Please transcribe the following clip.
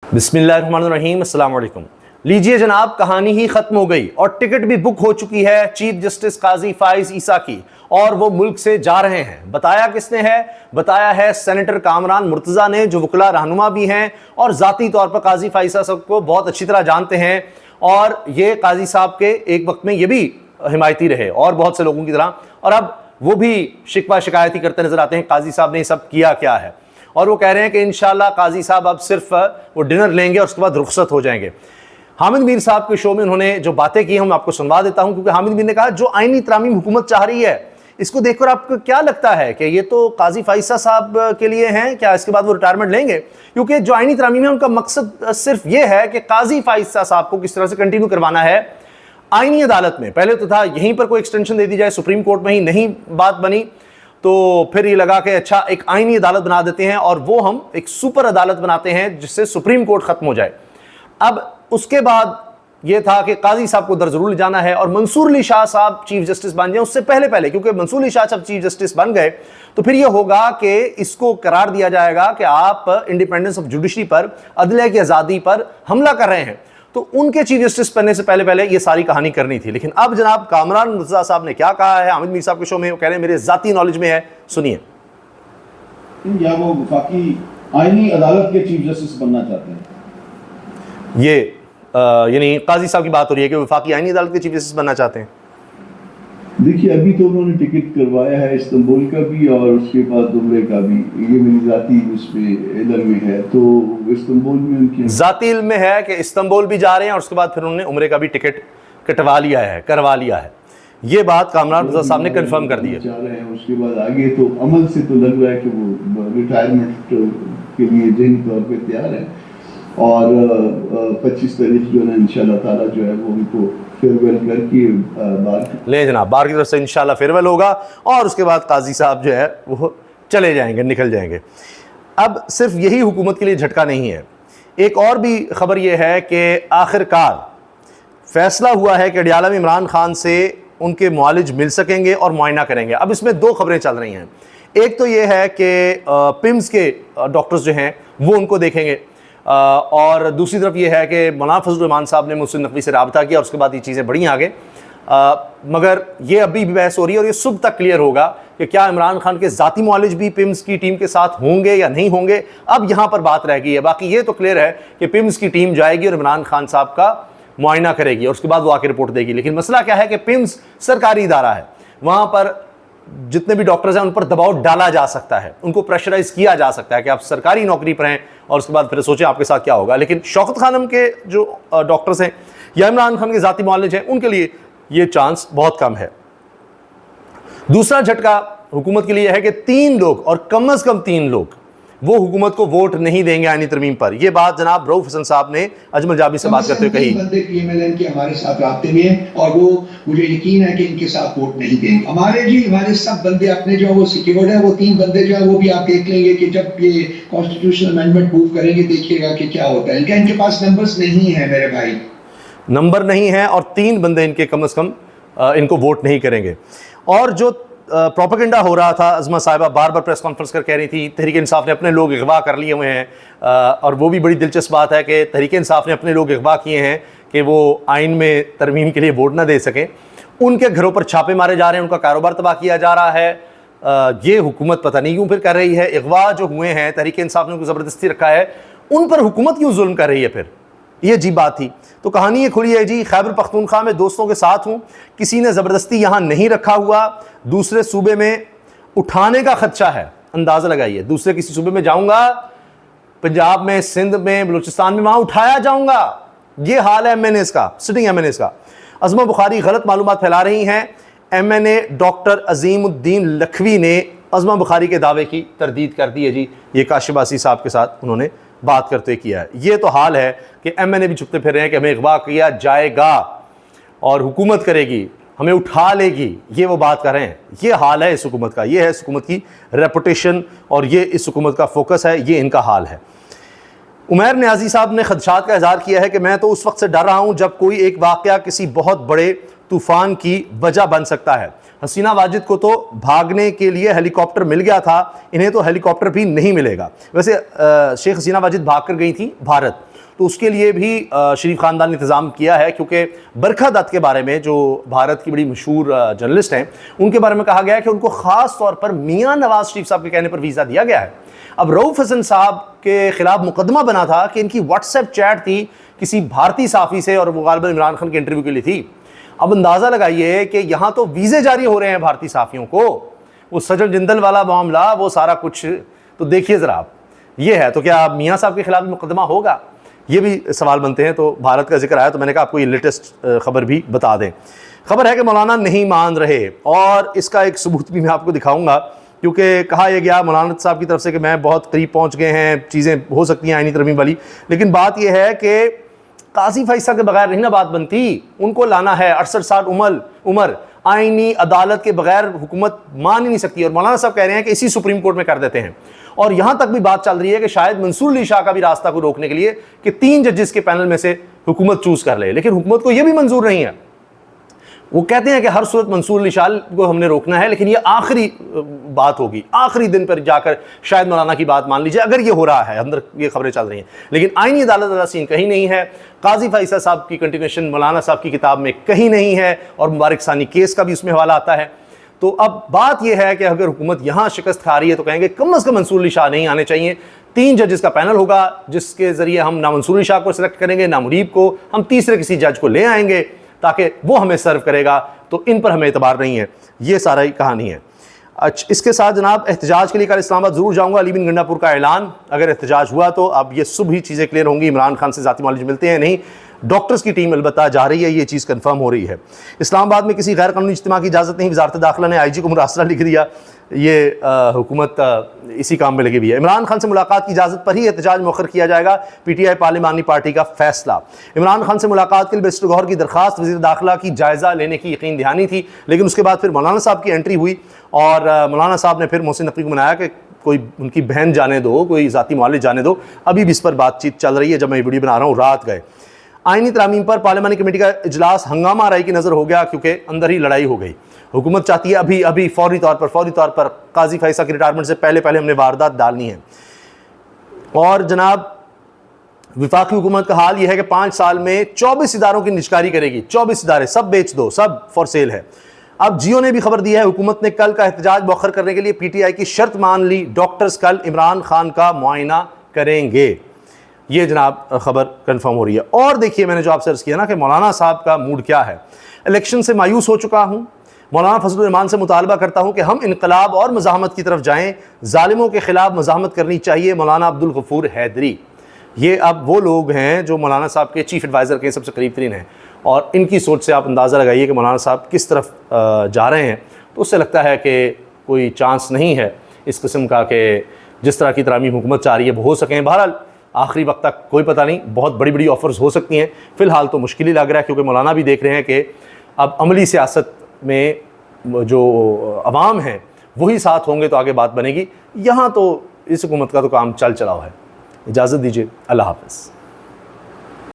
बिस्मिल्लाहिर्रहमानिर्रहीम, अस्सलाम वालेकुम। लीजिए जनाब, कहानी ही खत्म हो गई और टिकट भी बुक हो चुकी है चीफ जस्टिस काजी फाइज ईसा की, और वो मुल्क से जा रहे हैं। बताया किसने है? बताया है सेनेटर कामरान मुर्तज़ा ने, जो वकला रहनुमा भी हैं और ज़ाती तौर पर काजी फाइज ईसा साहब को बहुत अच्छी तरह जानते हैं। और ये काजी साहब के एक वक्त में ये भी हिमायती रहे और बहुत से लोगों की तरह, और अब वो भी शिकवा शिकायत ही करते नजर आते हैं काजी साहब ने सब किया क्या है। और वो कह रहे हैं कि इंशाल्लाह काजी साहब अब सिर्फ वो डिनर लेंगे और उसके बाद रुखसत हो जाएंगे। हामिद मीर साहब के शो में उन्होंने जो बातें की हम आपको सुनवा देता हूं, क्योंकि हामिद मीर ने कहा जो आईनी तरामीम हुकूमत चाह रही है, इसको देखकर आपको क्या लगता है कि ये तो काजी फाइसा साहब के लिए हैं क्या? इसके बाद वो रिटायरमेंट लेंगे? क्योंकि जो आईनी तरामीम है उनका मकसद सिर्फ ये है कि काजी फाइसा साहब को किस तरह से कंटिन्यू करवाना है आईनी अदालत में। पहले तो था यहीं पर कोई एक्सटेंशन दे दी जाए, सुप्रीम कोर्ट में ही नहीं बात बनी, तो फिर ये लगा कि अच्छा एक आईनी अदालत बना देते हैं और वो हम एक सुपर अदालत बनाते हैं जिससे सुप्रीम कोर्ट खत्म हो जाए। अब उसके बाद ये था कि काजी साहब को दर जरूर ले जाना है और मंसूर अली शाह साहब चीफ जस्टिस बन जाए उससे पहले, क्योंकि मंसूर अली शाह साहब चीफ जस्टिस बन गए तो फिर ये होगा कि इसको करार दिया जाएगा कि आप इंडिपेंडेंस ऑफ जुडिशरी पर, अदलिया की आज़ादी पर हमला कर रहे हैं। तो उनके चीफ जस्टिस बनने से पहले ये सारी कहानी करनी थी। लेकिन अब जनाब कामरान मुर्तज़ा साहब ने क्या कहा है हामिद मीर साहब के शो में, वो कह रहे हैं मेरे जाती नॉलेज में है, सुनिए। या वो वफाकी आईनी अदालत के चीफ जस्टिस बनना चाहते हैं? ये यानी काजी साहब की बात हो रही है कि वफाकी आईनी अदालत के चीफ जस्टिस बनना चाहते हैं। देखिए, अभी तो उन्होंने टिकट करवाया है इस्तांबुल का भी और उसके बाद उम्रे का भी। ये मेरी जाती उसमें इल्म में है, तो इस्तांबुल में उनकी जाती इल्म में है कि इस्तांबुल भी जा रहे हैं और उसके बाद फिर उन्होंने उम्रे का भी टिकट करवा लिया है। ये बात कामरान मुर्तज़ा साहब ने कंफर्म कर दी है। चाह रहे हैं उसके बाद आगे तो अमल से तो लग रहा है कि वो रिटायरमेंट के लिए जहनी तौर पर तैयार है। और 25 तारीख जो है इंशाल्लाह ताला जो है वो उनको फेयरवेल करके बार जनाब बार की तरफ से इंशाल्लाह फेयरवेल होगा और उसके बाद काजी साहब जो है वो चले जाएंगे, निकल जाएंगे। अब सिर्फ यही हुकूमत के लिए झटका नहीं है, एक और भी खबर यह है कि आखिरकार फैसला हुआ है कि अडियाला में इमरान खान से उनके मुआलिज मिल सकेंगे और मुआयना करेंगे। अब इसमें दो खबरें चल रही हैं। एक तो ये है कि पिम्स के डॉक्टर्स जो हैं वो उनको देखेंगे, और दूसरी तरफ ये है कि मौलाना फजल रहमान साहब ने मुहसिन नकवी से रब्ता किया और उसके बाद ये चीज़ें बढ़ी आगे। मगर ये अभी भी बहस हो रही है और ये सुबह तक क्लियर होगा कि क्या इमरान खान के ज़ाती मुआलिज भी पिम्स की टीम के साथ होंगे या नहीं होंगे। अब यहाँ पर बात रह गई है। बाकी ये तो क्लियर है कि पिम्स की टीम जाएगी और इमरान खान साहब का मुआयना करेगी और उसके बाद वो आके रिपोर्ट देगी। लेकिन मसला क्या है कि पिम्स सरकारी इदारा है, वहाँ पर जितने भी डॉक्टर्स हैं उन पर दबाव डाला जा सकता है, उनको प्रेशराइज किया जा सकता है कि आप सरकारी नौकरी पर हैं और उसके बाद फिर सोचें आपके साथ क्या होगा। लेकिन शौकत खानम के जो डॉक्टर्स हैं या इमरान खान के ज़ाती मुआलिज हैं उनके लिए ये चांस बहुत कम है। दूसरा झटका हुकूमत के लिए है कि 3 लोग और कम से कम 3 लोग वो हुकूमत को वोट नहीं देंगे आईनी तरमीम पर। यह बात जनाब रऊफ हसन साहब ने अजमल जाबी से बात करते हुए कही। बंदे पीएमएलएन के हमारे साथ राब्ते में हैं और वो मुझे यकीन है कि इनके साथ वोट नहीं देंगे। हमारे सब बंदे अपने जो वो सिक्योर्ड है। वो 3 बंदे जो है वो भी आप देख लेंगे कि जब ये कॉन्स्टिट्यूशनल अमेंडमेंट मूव करेंगे देखिएगा कि क्या होता है। इनके पास नंबर्स नहीं है मेरे भाई, नंबर नहीं है और 3 बंदे इनके कम से कम इनको वोट नहीं करेंगे। और जो प्रोपेगेंडा हो रहा था, अज़मा साहिबा बार बार प्रेस कॉन्फ्रेंस कर कह रही थी तहरीक इंसाफ ने अपने लोग अगवा कर लिए हुए हैं, और वो भी बड़ी दिलचस्प बात है कि तहरीक इंसाफ ने अपने लोग अगवा किए हैं कि वो आइन में तरमीम के लिए वोट ना दे सकें। उनके घरों पर छापे मारे जा रहे हैं, उनका कारोबार तबाह किया जा रहा है। ये हुकूमत पता नहीं क्यों फिर कर रही है। अगवा जो हुए हैं तहरीक इंसाफ ने उनको ज़बरदस्ती रखा है, उन पर हुकूमत क्यों जुल्म कर रही है? फिर ये अजीब बात थी। तो कहानी ये खुली है जी, खैबर पख्तूनख्वा में दोस्तों के साथ हूँ, किसी ने ज़बरदस्ती यहाँ नहीं रखा हुआ, दूसरे सूबे में उठाने का खदशा है। अंदाज़ा लगाइए, दूसरे किसी सूबे में जाऊँगा, पंजाब में, सिंध में, बलूचिस्तान में, वहाँ उठाया जाऊँगा। ये हाल है MNAs का, सिटिंग MNAs का। अज़मा बुखारी गलत मालूमात फैला रही हैं। MNA डॉक्टर अजीमुद्दीन लखवी ने अज़मा बुखारी के दावे की तरदीद कर दी है जी। ये काशिफ बासी साहब के साथ उन्होंने बात करते किया है। ये तो हाल है कि MNA भी छुपते फिर रहे हैं कि हमें अगवा किया जाएगा और हुकूमत करेगी, हमें उठा लेगी, ये वो बात कर रहे हैं। ये हाल है इस हुकूमत का, ये है इस हुकूमत की रेपुटेशन और ये इस हुकूमत का फोकस है, ये इनका हाल है। उमैर नियाज़ी साहब ने खदशात का इज़हार किया है कि मैं तो उस वक्त से डर रहा हूँ जब कोई एक वाक़या किसी बहुत बड़े तूफ़ान की वजह बन सकता है। हसीना वाजिद को तो भागने के लिए हेलीकॉप्टर मिल गया था, इन्हें तो हेलीकॉप्टर भी नहीं मिलेगा। वैसे शेख हसीना वाजिद भाग कर गई थी भारत, तो उसके लिए भी शरीफ ख़ानदान ने इंतज़ाम किया है, क्योंकि बरखा दत्त के बारे में, जो भारत की बड़ी मशहूर जर्नलिस्ट हैं, उनके बारे में कहा गया है कि उनको ख़ास तौर पर मियाँ नवाज शरीफ साहब के कहने पर वीज़ा दिया गया है। अब रऊफ़ हसन साहब के ख़िलाफ़ मुकदमा बना था कि इनकी व्हाट्सएप चैट थी किसी भारतीय साफ़ी से, और वो गालिबन इमरान खान के इंटरव्यू के लिए थी। अब अंदाज़ा लगाइए कि यहाँ तो वीज़े जारी हो रहे हैं भारतीय साफ़ियों को, वो सजल जिंदल वाला मामला, वो सारा कुछ तो देखिए ज़रा आप, ये है। तो क्या मियाँ साहब के खिलाफ मुकदमा होगा, ये भी सवाल बनते हैं। तो भारत का जिक्र आया तो मैंने कहा आपको ये लेटेस्ट खबर भी बता दें। खबर है कि मौलाना नहीं मान रहे, और इसका एक सबूत भी मैं आपको दिखाऊंगा, क्योंकि कहा यह गया मौलाना साहब की तरफ से कि मैं बहुत करीब पहुंच गए हैं, चीज़ें हो सकती हैं आईनी तरमीम वाली, लेकिन बात यह है कि काजी फैसल के बगैर नहीं ना बात बनती, उनको लाना है। 68-60 उम्र, आईनी अदालत के बगैर हुकूमत मान ही नहीं सकती, और मौलाना साहब कह रहे हैं कि इसी सुप्रीम कोर्ट में कर देते हैं। और यहां तक भी बात चल रही है कि शायद मंसूर अली शाह का भी रास्ता को रोकने के लिए कि 3 जजेस के पैनल में से हुकूमत चूज कर ले, लेकिन हुकूमत को यह भी मंजूर नहीं है। वो कहते हैं कि हर सूरत मंसूर अली शाह को हमने रोकना है, लेकिन ये आखिरी बात होगी, आखिरी दिन पर जाकर शायद मौलाना की बात मान लीजिए, अगर ये हो रहा है, अंदर ये खबरें चल रही हैं। लेकिन आईनी अदालत वाला सीन कहीं नहीं है। काजी फैसल साहब की कंटिन्यूशन मौलाना साहब की किताब में कहीं नहीं है, और मुबारक सानी केस का भी उसमें हवाला आता है। तो अब बात यह है कि अगर हुकूमत यहाँ शिकस्त खा रही है तो कहेंगे कम अज़ कम मंसूर अली शाह नहीं आने चाहिए। 3 जजेस का पैनल होगा, जिसके ज़रिए हम ना मंसूर अली शाह को सिलेक्ट करेंगे ना मुनीब को, हम तीसरे किसी जज को ले आएंगे ताकि वो हमें सर्व करेगा। तो इन पर हमें एतबार नहीं है, ये सारा ही कहानी है। अच्छा, इसके साथ जनाब एहतजाज के लिए कल इस्लामाबाद ज़रूर जाऊँगा। अली बिन गंडापुर का ऐलान, अगर एहतजाज हुआ तो अब ये सुबह ही चीज़ें क्लियर होंगी। इमरान खान से ज़ाती मालिज मिलते हैं नहीं, डॉक्टर्स की टीम अलबत्ता जा रही है, ये चीज़ कंफर्म हो रही है। इस्लामाबाद में किसी गैर कानूनी इज्तिमा की इजाज़त नहीं, वज़ारत दाखिला ने IG को मुरासला लिख दिया। ये हुकूमत इसी काम में लगी हुई है। इमरान खान से मुलाकात की इजाज़त पर ही एहतजाज मौखर किया जाएगा, PTI पार्लिमानी पार्टी का फैसला। इमरान खान से मुलाकात के लिए बैरिस्टर गौहर की दरख्वास्त वज़ीर दाखिला की जायज़ा लेने की यकीन दहानी थी, लेकिन उसके बाद फिर मौलाना साहब की एंट्री हुई, और मौलाना साहब ने फिर मोहसिन नकवी को मनाया कि कोई उनकी बहन जाने दो, कोई ज़ाती मालिज जाने दो। अभी भी इस पर बातचीत चल रही है, जब मैं ये वीडियो बना रहा हूँ रात गए। आईनी तरामीम पर पार्लिमानी कमेटी का इजलास हंगामा राय की नज़र हो गया, क्योंकि अंदर ही लड़ाई हो गई। हुकूमत चाहती है अभी फौरी तौर पर काजी फैसल की रिटायरमेंट से पहले हमने वारदात डालनी है। और जनाब विफाकी हुकूमत का हाल यह है कि 5 साल में 24 इदारों की निष्कारी करेगी। 24 इदारे, सब बेच दो, सब फॉर सेल है। अब जियो ने भी खबर दी है, हुकूमत ने कल का एहतजाज मौखर करने के लिए PTI की शर्त मान ली, डॉक्टर्स कल इमरान खान का मुआयना करेंगे। ये जनाब खबर कंफर्म हो रही है। और देखिए, मैंने जो आपसे अर्ज़ किया ना कि मौलाना साहब का मूड क्या है। इलेक्शन से मायूस हो चुका हूँ, मौलाना फजलुर रहमान से मुतालबा करता हूँ कि हम इनकलाब और मज़ाहमत की तरफ जाएँ, ज़ालिमों के ख़िलाफ़ मज़ाहमत करनी चाहिए। मौलाना अब्दुल गफूर हैदरी, ये अब वो लोग हैं जो मौलाना साहब के चीफ़ एडवाइज़र के सबसे करीब तरीन हैं, और इनकी सोच से आप अंदाज़ा लगाइए कि मौलाना साहब किस तरफ जा रहे हैं। तो उससे लगता है कि कोई चांस नहीं है इस किस्म का कि जिस तरह की तरामीम हुकूमत चाह रही है वो हो सकें। बहरहाल आखिरी वक्त तक कोई पता नहीं, बहुत बड़ी बड़ी ऑफ़र्स हो सकती हैं। फ़िलहाल तो मुश्किल ही लग रहा है, क्योंकि मौलाना भी देख रहे हैं कि अब अमली सियासत में जो अवाम हैं वही साथ होंगे तो आगे बात बनेगी। यहाँ तो इस हुकूमत का तो काम चल चला है। इजाज़त दीजिए, अल्लाह हाफ़िज़।